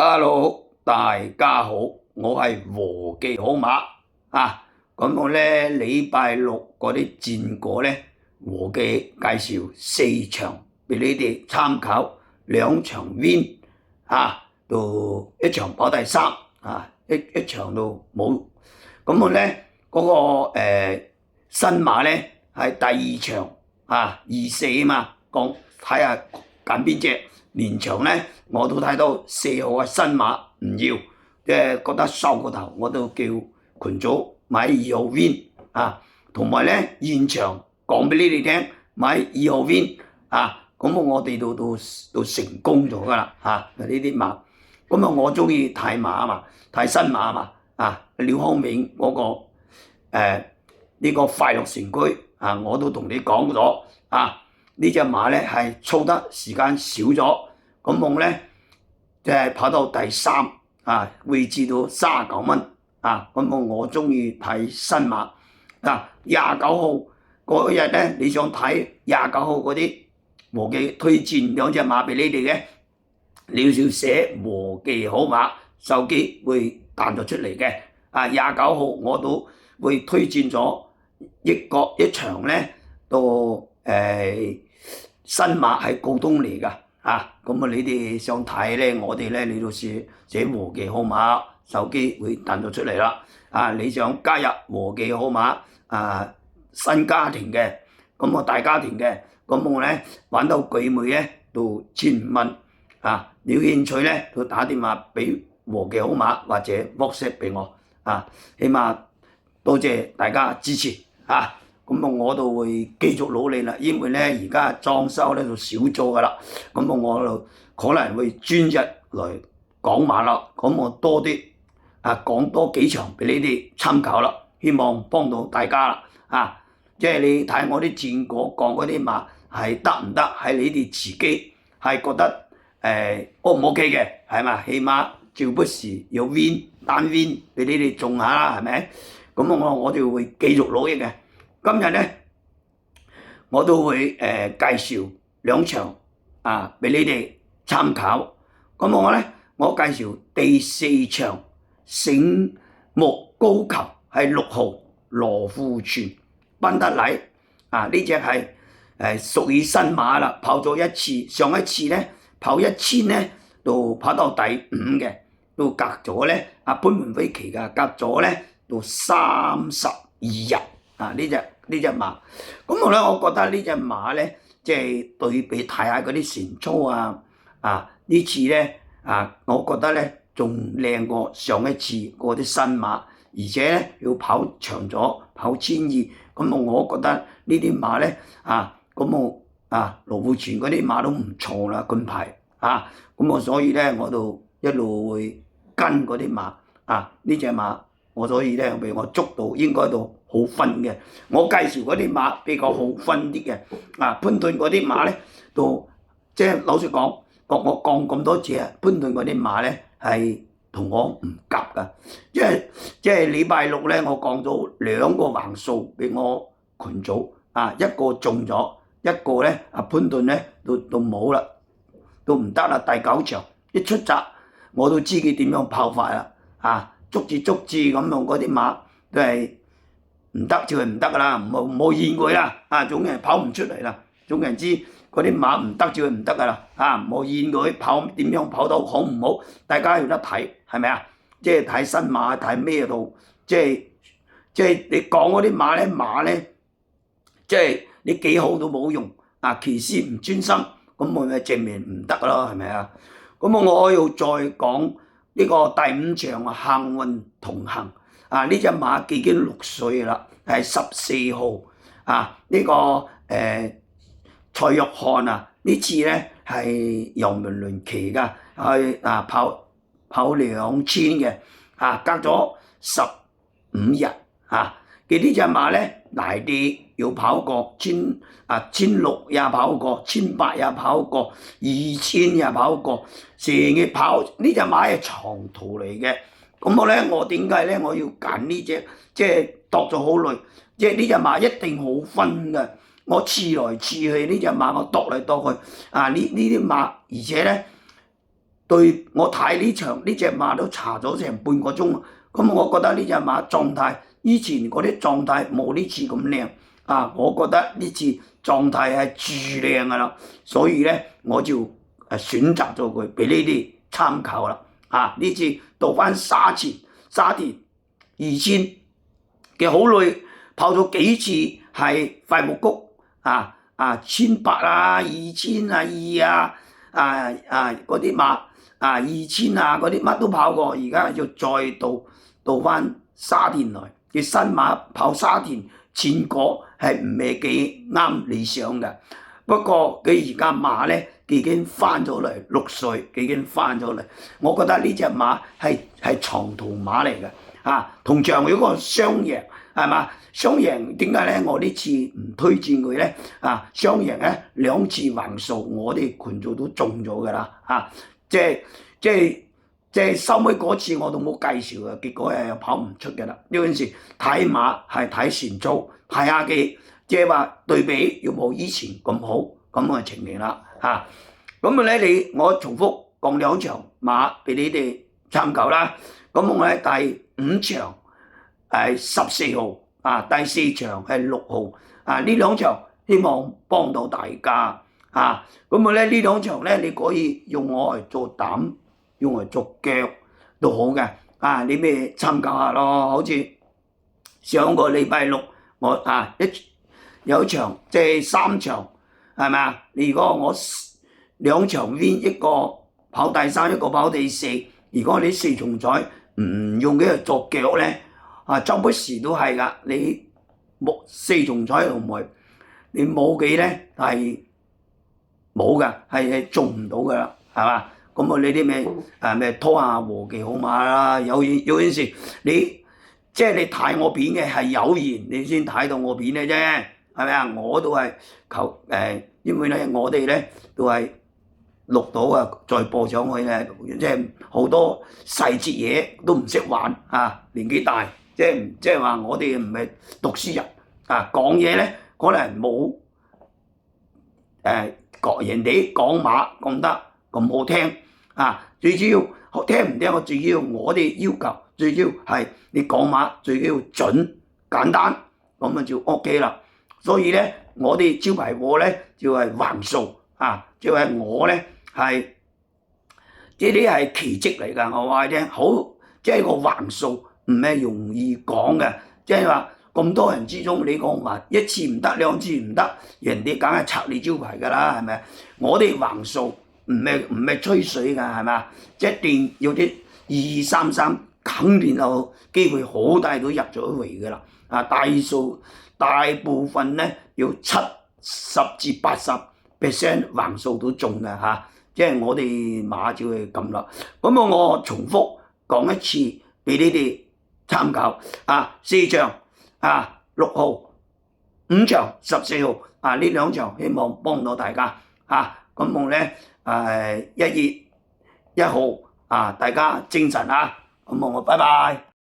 Hello，大家好，我係和記好馬啊。咁我咧禮拜六嗰啲戰果咧，和記介紹4場俾你哋參考，2場 win 啊，到1場跑第三啊，一場都冇。咁我咧嗰、個、新馬咧係第2場啊，24啊嘛，講睇下揀邊隻。連場咧我都睇到4號嘅新馬唔要，即係覺得收個頭，我都叫群組買2號 win 啊，同埋咧現場講俾你哋聽買2號 win 啊，咁我哋都成功咗噶啦嚇呢啲馬，咁我中意睇馬啊嘛，睇新馬啊嘛啊，廖康銘嗰、呢個快樂城區啊，我都同你講咗啊。呢隻馬咧係操得時間少咗，咁我咧即係跑到第三啊，位置到39蚊啊，咁我中意睇新馬啊。29號嗰日咧，你想睇29號嗰啲和記推薦2隻馬俾你哋嘅，你要寫和記好馬，手機會彈咗出嚟嘅啊。29號我都會推薦咗一場咧到新馬係告東嚟㗎啊，咁你哋想睇咧，我哋咧你到寫和記號碼，手機會彈咗出嚟啦。啊，你想加入和記號碼啊新家庭嘅，咁大家庭嘅，咁我咧玩到巨美咧到1500蚊啊，你有興趣咧就打電話俾和記號碼或者 WhatsApp 俾我啊，起碼多謝大家支持啊！咁我都會繼續努力啦，因為咧而家裝修咧就少咗噶啦，咁我就可能會專日嚟講馬啦，咁我多啲講多幾場俾你哋參考啦，希望幫到大家啦啊！即係你睇我啲戰果講嗰啲馬係得唔得？係你哋自己係覺得O 唔 OK 嘅，係嘛？起碼照不時有 win 單 win 俾你哋中下啦，係咪？咁我就會繼續努力嘅。今日咧，我都會介紹2場啊俾你哋參考。咁我介紹第4場醒目高球係6號羅富全賓德禮啊，呢隻係屬於新馬啦，跑咗1次，上一次咧跑1000咧到跑到第5嘅，都隔咗咧潘門飛奇嘅，隔咗咧到32日。啊！呢隻馬，咁我覺得呢隻馬咧，即係對比睇下嗰啲前操呢次咧我覺得咧仲靚過上一次嗰啲新馬，而且咧要跑長咗，跑1200，咁我覺得呢啲馬咧羅富全嗰啲馬都唔錯啦，近排咁所以咧我就一路會跟嗰啲馬呢隻馬。所以咧，俾我捉到應該都好分嘅。我介紹嗰啲馬比較好分啲嘅。潘頓嗰啲馬咧，都即係老實講，我講咁多次潘頓嗰啲馬咧係同我唔夾㗎。即係禮拜六咧，我講咗2個橫數俾我群組一個中咗，一個咧潘頓咧都冇啦，都唔得啦。第9場一出閘，我都知佢點樣跑法啦捉住咁樣嗰啲馬都係唔得就係唔得㗎啦，唔好怨佢啦總係跑唔出嚟啦，總人知嗰啲馬唔得就係唔得㗎啦唔好怨佢跑點樣跑到好唔好，大家有得睇係咪啊？即係睇新馬睇咩度，即係你講嗰啲馬咧，即係你幾好都冇用騎師唔專心，咁咪證明唔得咯，係咪啊？咁我要再講。呢個第5場幸運同行呢隻馬已經6歲啦，係14號呢個蔡約翰呢次咧係楊明倫騎㗎，去跑2000嘅隔咗15日佢呢隻馬咧大啲，要跑過1600也跑過，1800也跑過，2000也跑過，成日跑呢隻馬係長途嚟嘅。咁我點解咧我要揀呢隻？即係度咗好耐，即係呢隻馬一定好分嘅。我次來次去呢隻馬我度嚟度去呢啲馬，而且咧對我睇呢隻馬都查咗成半個鐘，咁我覺得呢隻馬狀態以前嗰啲狀態冇呢次咁靚啊！我覺得呢次狀態係最靚噶啦，所以咧我就選擇咗佢俾呢啲參考啦。啊！呢次到翻沙田2000嘅好耐跑咗幾次係快木谷18002000嗰啲馬2000嗰啲乜都跑過，而家要再到翻沙田來嘅新馬跑沙田前果係唔係幾啱理想嘅。不過佢而家馬咧已經翻咗嚟6歲，已經翻咗嚟。我覺得呢隻馬係長途馬嚟嘅同像嗰個雙贏係嘛？雙贏點解咧？我呢次唔推薦佢咧雙贏咧2次橫掃，我哋群組都中咗㗎啦即係收尾嗰次我都冇介紹嘅，結果又跑唔出嘅啦。呢陣時睇馬係睇前操，睇下佢即係話對比有冇以前咁好咁嘅情形啦咁咧我重複講2場馬俾你哋參考啦。咁我咧第5場係14號第4場係6號呢2場希望幫到大家咁我咧呢2場咧你可以用我嚟做膽，用嚟做腳都好嘅你咪參考下咯。好似上個禮拜六我有一場即係3場係咪啊？如果我2場 win， 一個跑第3，一個跑第4，如果你4重彩唔用呢個作腳咧周不時都係噶，你冇4重彩同埋你冇幾咧係冇噶，係做唔到噶啦，係嘛？咁你啲咩拖下和記好馬啦，有陣時你即係你睇我片嘅係有緣你先睇到我片嘅啫，係咪啊？我都係因為咧我哋咧都係錄到再播上去咧，即係好多細節嘢都唔識玩年紀大，即係話我哋唔係讀書人講嘢咧可能冇人哋講馬講得咁好聽最主要聽唔聽我最主要我哋要求最主要係你講馬最緊要準簡單，咁就 OK 啦。所以咧我哋招牌貨咧就係橫掃就係我咧係呢啲係奇蹟嚟㗎。我話你聽好，即係個橫掃唔係容易講嘅，即係話咁多人之中你講話1次唔得2次唔得，人哋梗係拆你招牌㗎啦，係咪？我哋橫掃唔係吹水㗎，係咪？一定要啲2-3-3，肯定有機會好大都入咗圍㗎啦。大部分咧要70至80% 橫掃都中嘅即係我哋馬就係咁啦。咁我重複講一次俾你哋參考4場6號5場14號呢2場希望幫到大家咁我咧1月1號大家精神咁我拜拜。